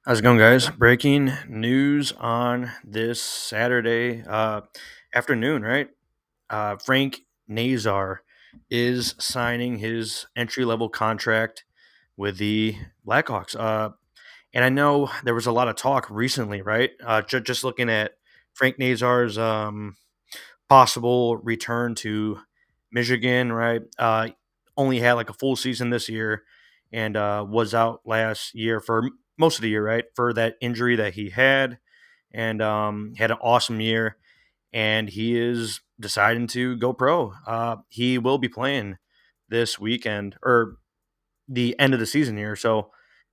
How's it going, guys? Breaking news on this Saturday afternoon, right? Frank Nazar is signing his entry level contract with the Blackhawks. And I know there was a lot of talk recently, right? Just looking at Frank Nazar's possible return to Michigan, right? Only had like a full season this year and was out last year for most of the year, right? For that injury that he had and had an awesome year. And he is deciding to go pro. He will be playing this weekend or the end of the season here. So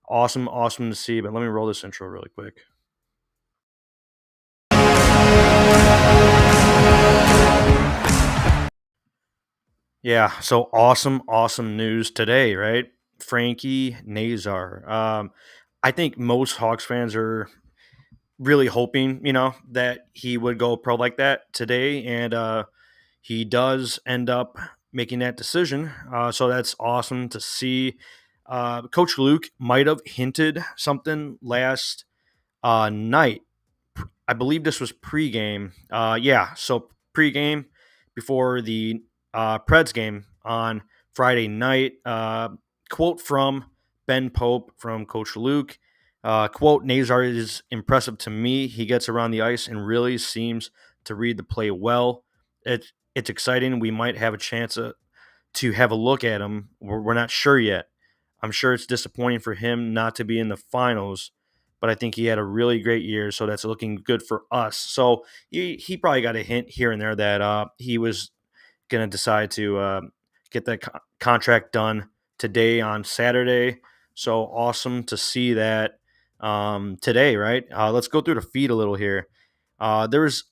awesome, awesome to see. But let me roll this intro really quick. Yeah, so awesome, awesome news today, right? Frankie Nazar. I think most Hawks fans are really hoping, that he would go pro like that today, and he does end up making that decision. So that's awesome to see. Coach Luke might have hinted something last night. I believe this was pregame. Yeah, so pregame before the Preds game on Friday night. Quote from Ben Pope from Coach Luke. Quote, Nazar is impressive to me. He gets around the ice and really seems to read the play well. It's exciting. We might have a chance to have a look at him. We're not sure yet. I'm sure it's disappointing for him not to be in the finals, but I think he had a really great year, so that's looking good for us. So he probably got a hint here and there that he was going to decide to get that contract done today on Saturday. So awesome to see that today, right? Let's go through the feed a little here. There was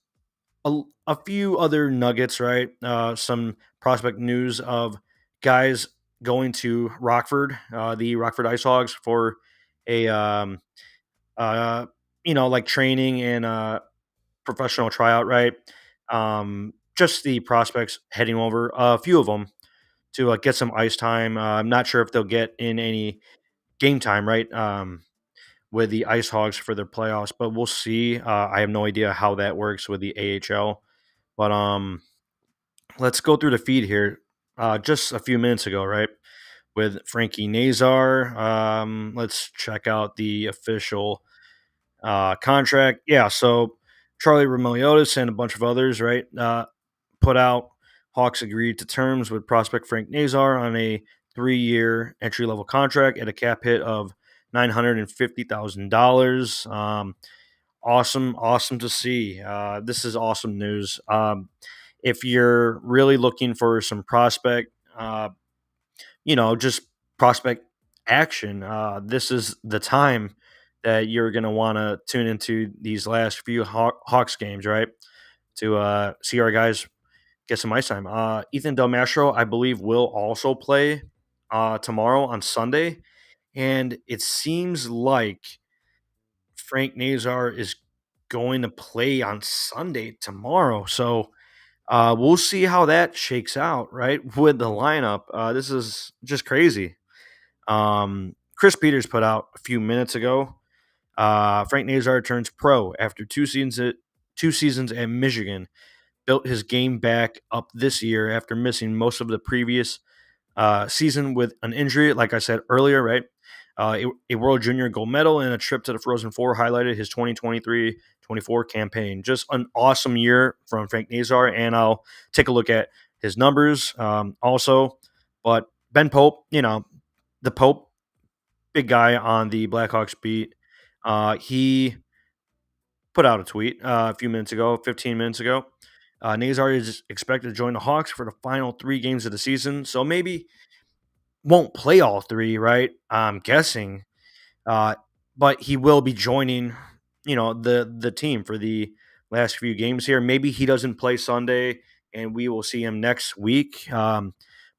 a few other nuggets, right? Some prospect news of guys going to Rockford, the Rockford Ice Hogs for a uh, like training and professional tryout, right? Just the prospects heading over, a few of them to get some ice time. I'm not sure if they'll get in any game time, right? With the Ice Hogs for their playoffs, but we'll see. I have no idea how that works with the AHL, but let's go through the feed here. Just a few minutes ago, right, with Frankie Nazar. Let's check out the official contract. Yeah, so Charlie Romeliotis and a bunch of others, right, put out Hawks agreed to terms with prospect Frank Nazar on a 3-year entry level contract at a cap hit of $950,000. Awesome, awesome to see. This is awesome news. If you're really looking for some prospect, just prospect action, this is the time that you're going to want to tune into these last few Hawks games, right? To see our guys get some ice time. Ethan Del Mastro, I believe, will also play tomorrow on Sunday. And it seems like Frank Nazar is going to play on Sunday tomorrow. So we'll see how that shakes out, right? With the lineup. This is just crazy. Chris Peters put out a few minutes ago. Frank Nazar turns pro after 2 seasons at Michigan. Built his game back up this year after missing most of the previous season with an injury. Like I said earlier, right? A World Junior gold medal and a trip to the Frozen Four highlighted his 2023-24 campaign. Just an awesome year from Frank Nazar, and I'll take a look at his numbers also. But Ben Pope, the Pope, big guy on the Blackhawks beat. He put out a tweet a few minutes ago, 15 minutes ago. Nazar is expected to join the Hawks for the final 3 games of the season, so maybe won't play all three, right? I'm guessing, uh, but he will be joining, the team for the last few games here. Maybe he doesn't play Sunday, and we will see him next week,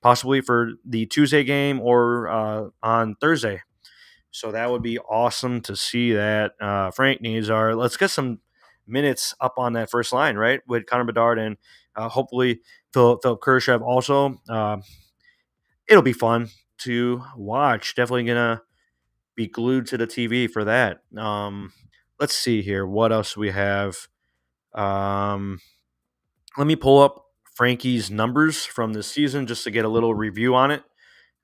possibly for the Tuesday game or on Thursday. So that would be awesome to see that. Frank Nazar, let's get some minutes up on that first line, right? With Connor Bedard and hopefully Philip Kershev also. It'll be fun to watch. Definitely gonna be glued to the TV for that. Let's see here. What else we have? Um, Let me pull up Frankie's numbers from this season just to get a little review on it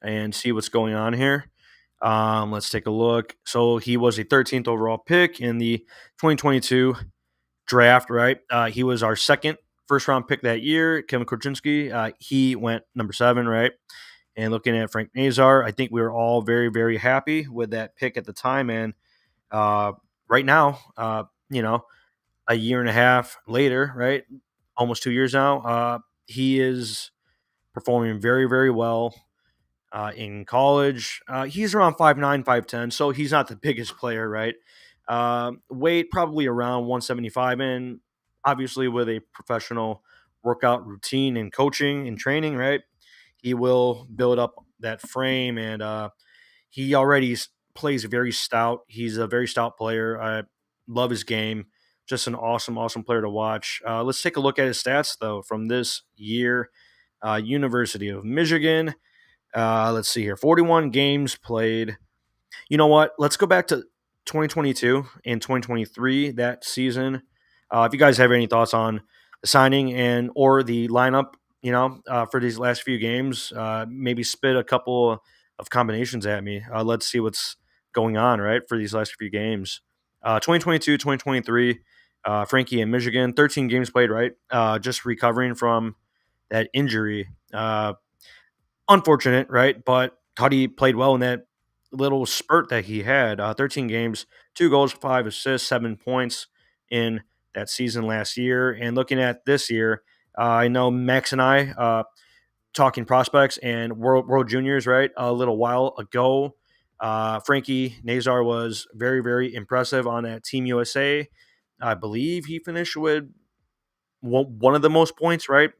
and see what's going on here. Let's take a look. So he was a 13th overall pick in the 2022 draft, right? He was our second first round pick that year. Kevin Korchinski, he went number 7, right? And looking at Frank Nazar, I think we were all very, very happy with that pick at the time. And uh, right now, a year and a half later, right? Almost 2 years now, he is performing very, very well in college. He's around 5'9", 5'10", so he's not the biggest player, right? Weight probably around 175, and obviously with a professional workout routine and coaching and training, right? He will build up that frame, and he already plays very stout. He's a very stout player. I love his game. Just an awesome, awesome player to watch. Let's take a look at his stats, though, from this year. University of Michigan. Let's see here. 41 games played. You know what? Let's go back to 2022 and 2023, that season. If you guys have any thoughts on the signing and or the lineup, for these last few games, maybe spit a couple of combinations at me. Let's see what's going on, right, for these last few games. 2022, 2023, Frankie in Michigan, 13 games played, right? Just recovering from that injury. Unfortunate, right? But thought he played well in that little spurt that he had. 13 games, 2 goals, 5 assists, 7 points in that season last year. And looking at this year, I know Max and I talking prospects and World Juniors, right? A little while ago, Frankie Nazar was very, very impressive on that Team USA. I believe he finished with one of the most points, right?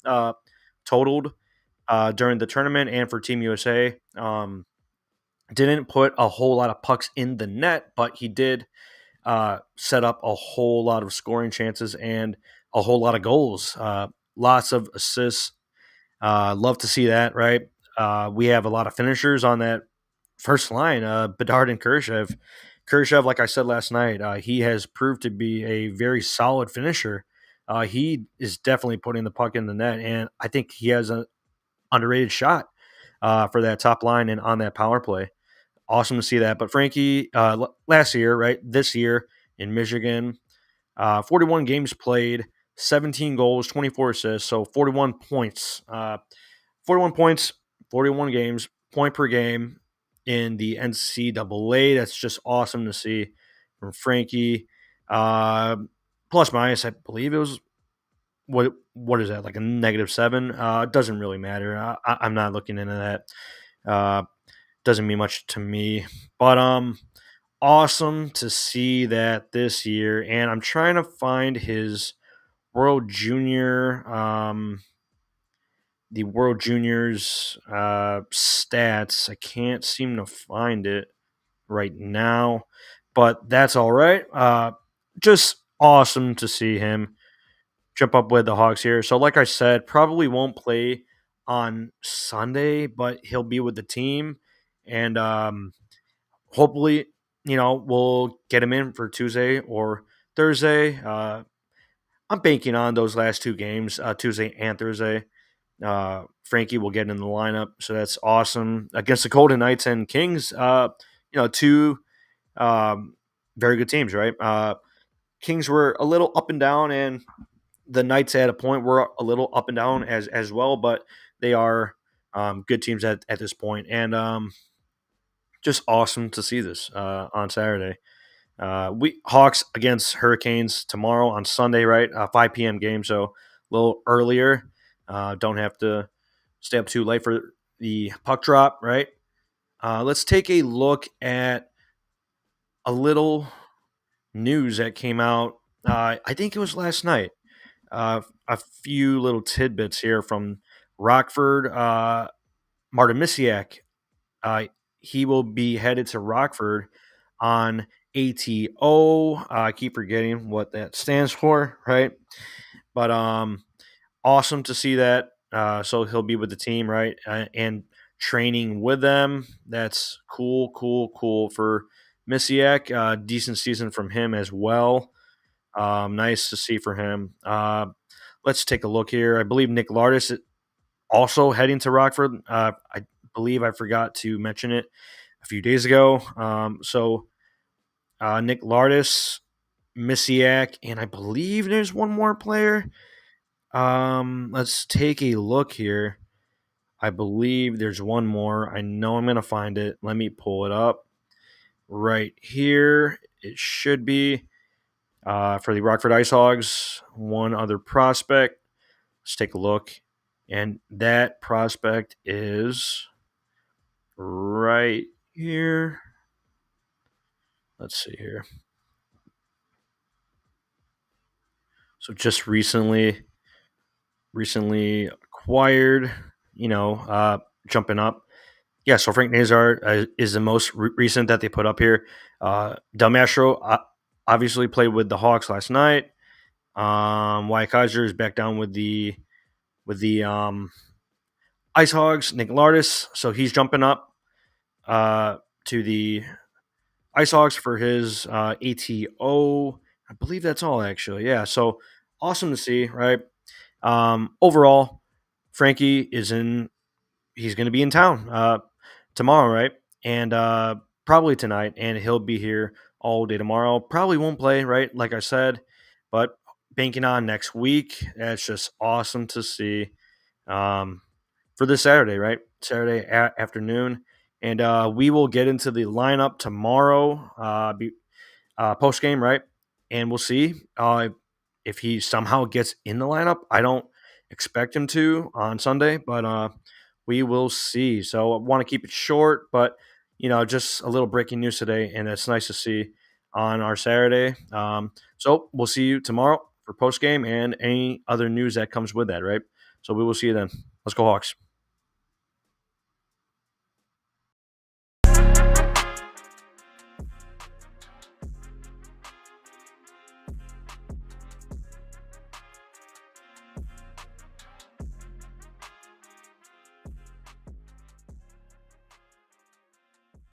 Totaled during the tournament and for Team USA. Didn't put a whole lot of pucks in the net, but he did set up a whole lot of scoring chances and a whole lot of goals. Lots of assists. Love to see that, right? We have a lot of finishers on that first line, Bedard and Khrushchev. Khrushchev, like I said last night, he has proved to be a very solid finisher. He is definitely putting the puck in the net, and I think he has an underrated shot for that top line and on that power play. Awesome to see that. But Frankie, last year, right, this year in Michigan, 41 games played, 17 goals, 24 assists, so 41 points. 41 points, 41 games, point per game in the NCAA. That's just awesome to see from Frankie. Uh, Plus minus, I believe it was what is that, like a -7? It doesn't really matter. I'm not looking into that. Uh, doesn't mean much to me. But awesome to see that this year. And I'm trying to find his World Junior the World Juniors stats. I can't seem to find it right now, but that's all right. Just awesome to see him jump up with the Hawks here. So, like I said, probably won't play on Sunday, but he'll be with the team, and hopefully, we'll get him in for Tuesday or Thursday. I'm banking on those last 2 games, Tuesday and Thursday. Frankie will get in the lineup, so that's awesome against the Golden Knights and Kings. Two very good teams, right? Kings were a little up and down, and the Knights at a point were a little up and down as well, but they are good teams at this point, and just awesome to see this on Saturday. We Hawks against Hurricanes tomorrow on Sunday, right? 5 p.m. game, so a little earlier. Don't have to stay up too late for the puck drop, right? Let's take a look at a little news that came out. I think it was last night. A few little tidbits here from Rockford. Martin Misiak, he will be headed to Rockford on ATO. I keep forgetting what that stands for, right? But awesome to see that. So he'll be with the team, right? And training with them. That's cool, cool, cool for Misiak, decent season from him as well. Nice to see for him. Let's take a look here. I believe Nick Lardis also heading to Rockford. I believe I forgot to mention it a few days ago. Nick Lardis, Misiak, and I believe there's one more player. Let's take a look here. I believe there's one more. I know I'm going to find it. Let me pull it up right here. It should be for the Rockford Ice Hogs. One other prospect. Let's take a look. And that prospect is right here. Let's see here. So just recently acquired, jumping up. Yeah, so Frank Nazar is the most recent that they put up here. Del Mastro obviously played with the Hawks last night. Wyatt Kaiser is back down with the Ice Hogs. Nick Lardis, so he's jumping up to the Ice Hogs for his ATO. I believe that's all actually. Yeah, so awesome to see, right? Overall, Frankie is in. He's going to be in town tomorrow, right? And probably tonight, and he'll be here all day tomorrow. Probably won't play, right? Like I said, but banking on next week. That's just awesome to see for this Saturday, right? Saturday afternoon, and we will get into the lineup tomorrow. Post game, right? And we'll see if he somehow gets in the lineup. I don't expect him to on Sunday, but we will see. So I want to keep it short, but just a little breaking news today, and it's nice to see on our Saturday. So we'll see you tomorrow for post game and any other news that comes with that, right? So we will see you then. Let's go Hawks.